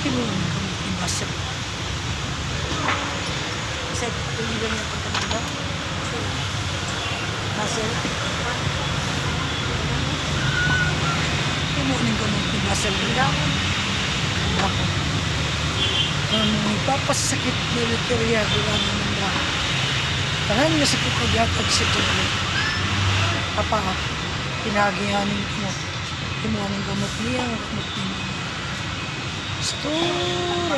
Tinulong ko yung basel. Kasi tuligan niya pang kamanda. Basel. Tinulong ko yung basel. Ako. Ipapasakit militerya gula naman na. Tahan nga sakit na diatag si Tulo. Apa, pinagihanin ko. Kinuha ng gamot niya, gamot niya. Satu,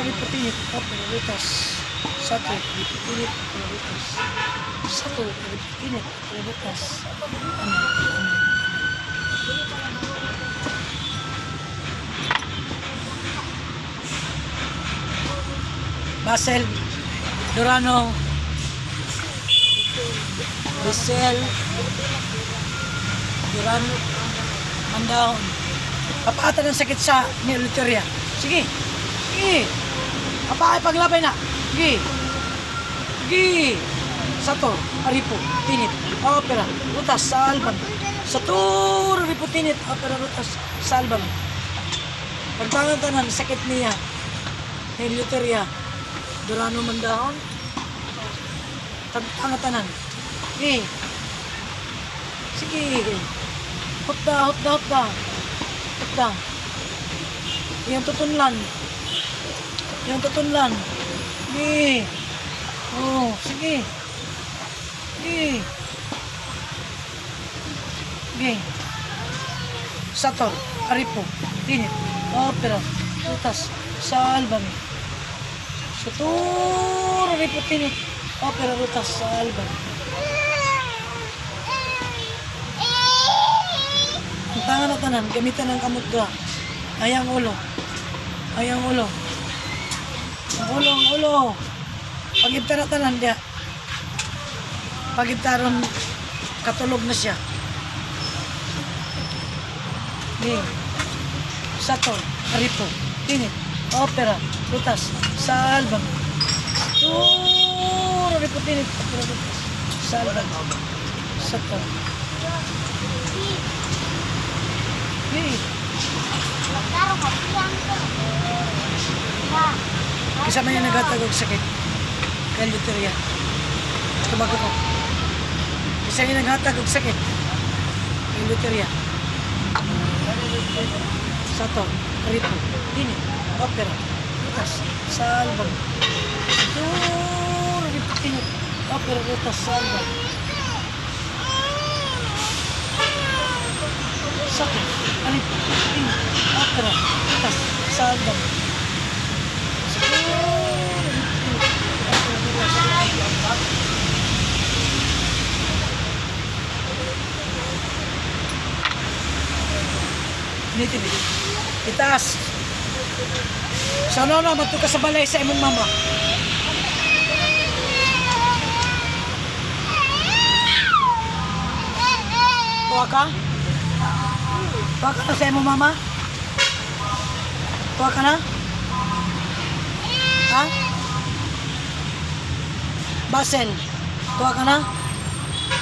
ripatinit, prioritas. Satu, ripatinit, prioritas. Satu, ripatinit, prioritas. Basel, Durano, Basel, Durano, Mandaon. Papaatan ng sakit sa militerya. Sige. Sige. Apa ay paglabay na. Sige. Sige. Sato, aripo, tinit, opera, rutas, salban. Sato, aripo, tinit, opera, rutas, salban. Pagpangatanan, sakit niya. Militerya. Durano Mandaon. Pagpangatanan. Sige. Sige. Hotda, hotda, hotda. Hotda. Yang tutunlan. Yang tutunlan. Sige. Oh, sige. Sige. Sige. Sator, aripo, tinit, opera, rutas, salbami. Sator, aripo, tinit, opera, rutas, salbami. Ang tangan na tanan, gamitan ng kamutga. Ayang ulo. Ayang ulo. Ang ulo, ang ulo. Pag-ibtara tanan dia. Pag-ibtaron, katulog na siya. Di. Sato, aripo, tinit, opera, rutas, salbang. Sato, aripo, tinit, opera, rutas, salbang. Sato. Di. Isa man yung naghatagog sakit. Kaya luteria. Tumago ko. Isa yung naghatagog sakit. Kaya luteria. Sato, ripo, tinit, opera, rutas, salbang. Sato, ripo, tinit, opera, rutas, salbang. Sato, ripo, tinit, opera, rutas, salbang. Nitin, itaas. So no, matuka sa balay sa imong mama. Tuwa ka? Tuwa ka na sa imong mama? Tuwa ka na? Ha? Basel, tuwa ka na?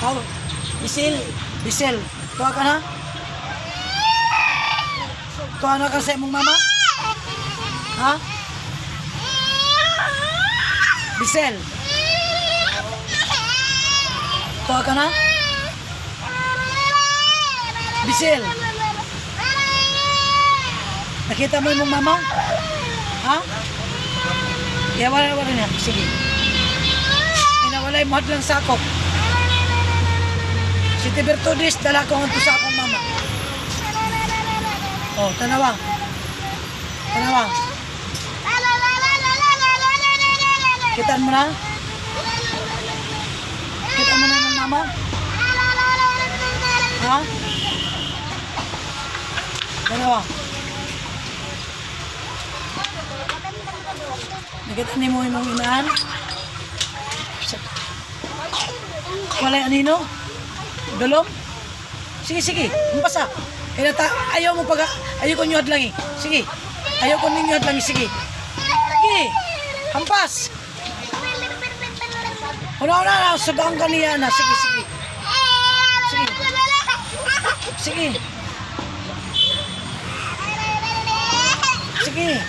Oh, Bisil, Bisil, tuwa ka na? Tuwa na ka sa imong mama? Ha? Bisel, tuwa ka na? Bisil, nakita mo imong mama? Ha? Ya, wala niya. Sige. Inawalay mo lang sakop. Si Tibertudis, dala ko ang sa akong mama. Oh, tanawa. Tanawa. Kitaan mo na? Kitaan mo na ng mama? Ha? Tanawa. Nakita ni mo imong inaan? Walay anino? Dalom? Sige, sige. Umpasa. Ayaw mo pag... Ayaw ko nyuhad lang eh. Sige. Ayaw ko nyuhad lang eh. Sige. Sige. Hampas. Una-una na. Sugang ka niya na. Sige, sige. Sige. Sige. Sige.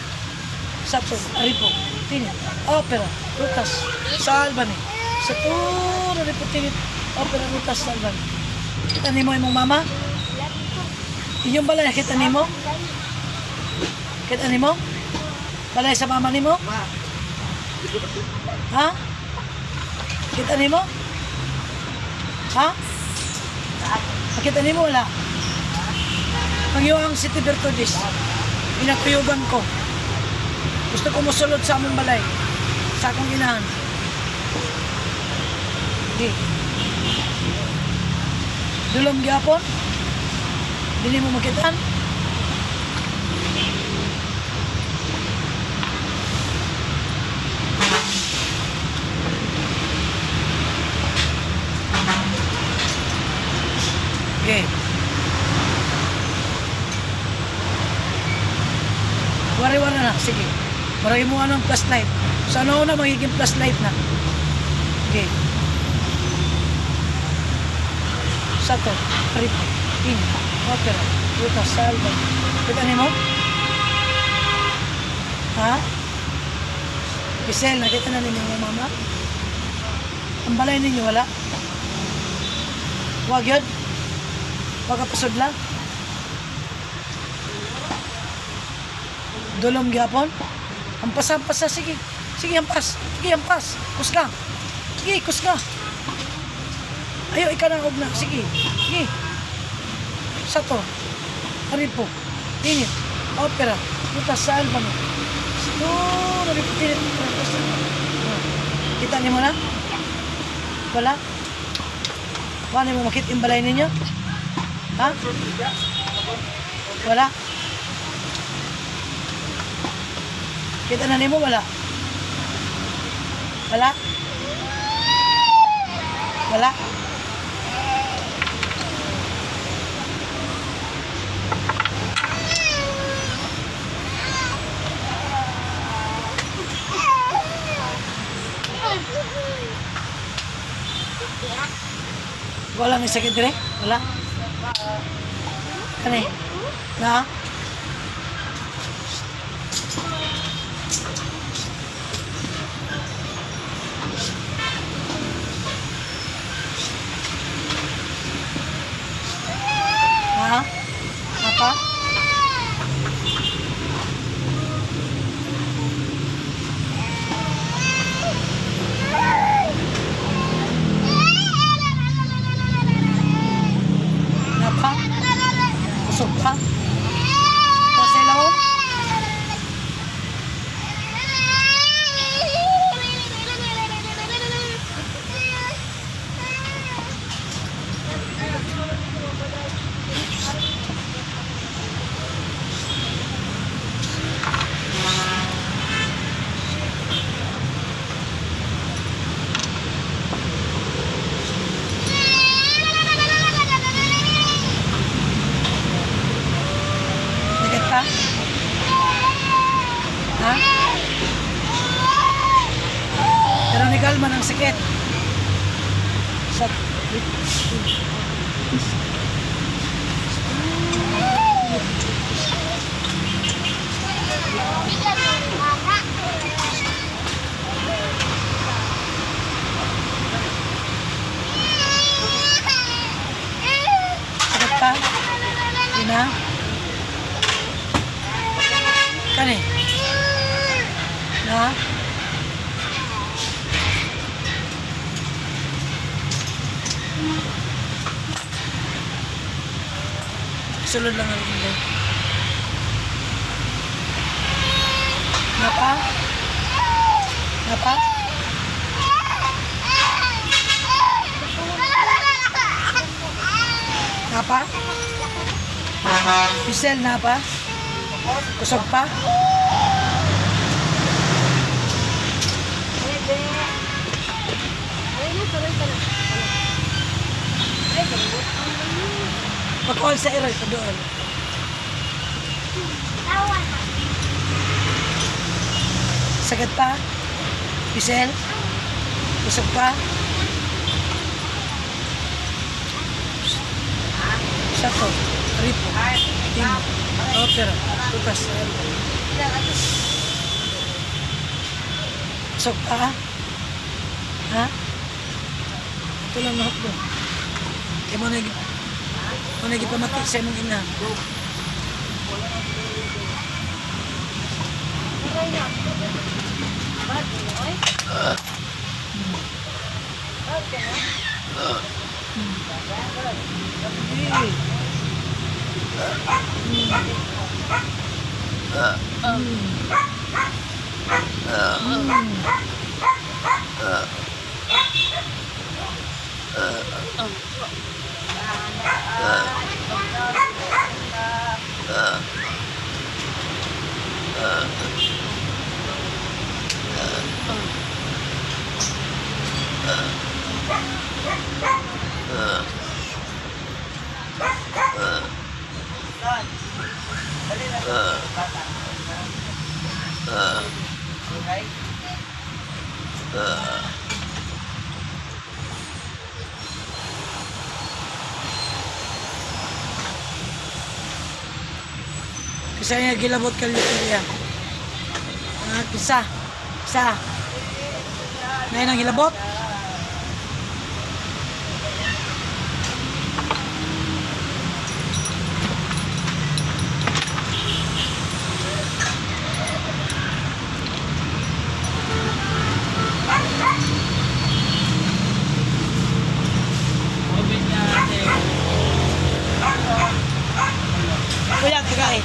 Saturn, Aripo, Tinit, Opera, Rutas, Salvani. Saturn, Aripo, Tinit, Opera, Rutas, Salvani. Kita nimo imong mama? Inyong balay, kita nimo? Kita nimo? Balay sa mama nimo? Ha? Kita nimo? Ha? Kita nimo wala? Pangyuang City Bertudis. Pinatuyugan ko. Gusto ko musulod sa among balay. Sa akong inahan. Okay. Dulom gyapon. Dili mo makitaan. Okay. Wari-wari na. Sige. Marami mo anong plus light. So ano na magiging plus light na. Okay. Sato, Ripo, Pin, Opera, Rutas, Salva. Kita niyo mo? Ha? Giselle, nakita na ninyo mo mama? Ang balay ninyo wala? Wag yun? Wag kapasod lang? Dulom gyapon? Ampas-ampas na, sige. Sige, ampas. Sige, ampas. Kusga. Sige, kusga. Ayaw, ikanangog na. Sige. Sige. Sato. Aripo. Tinit. Opera. Rutas sa Albano. Sato. Aripo. Tinit. Kita niyo mo na? Wala? Wala mo makit yung balay ninyo? Ha? Wala? Kita na niyo mo? Wala? Wala? Wala? Wala may sakit dire? Wala? Kani? Na? Ha? Apa? Apa? Busog ka? Kasi laon? Sakit ka? Ha? Pero ni Kalman ang sakit. Sakit ka? Ina? Kani? Na? Sulod lang ang hindi. Napa? Napa? Napa? Giselle, napa? Kusog pa? Pag-all sa ero, ito doon. Sakit pa? Giselle? Kusog pa? Sato, Ripo, Tino, Opera, Lucas, Pasok ka, ha? Ha? Ito lang lahat mo. Kaya mo na ipamati sa imong ina. Kisa nga gilabot ka liya. Kisa. Ngayon ang gilabot. Kuya, kagay.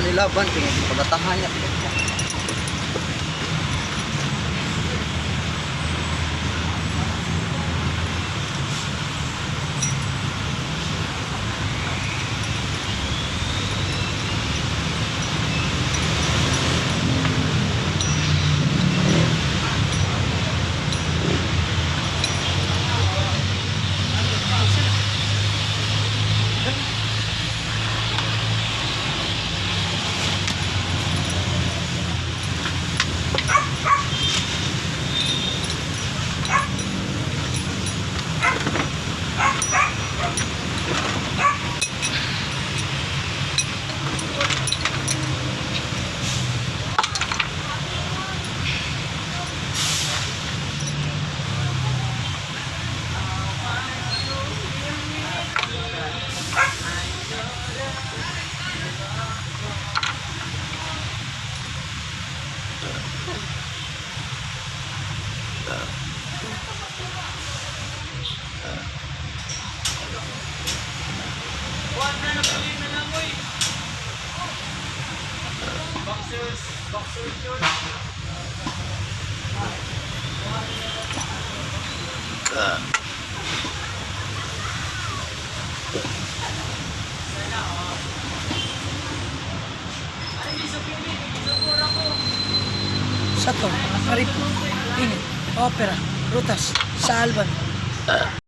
Ilaban, tingin pagatahan niya. Sato, Maripo, Init, Opera, Rutas, sa Alban.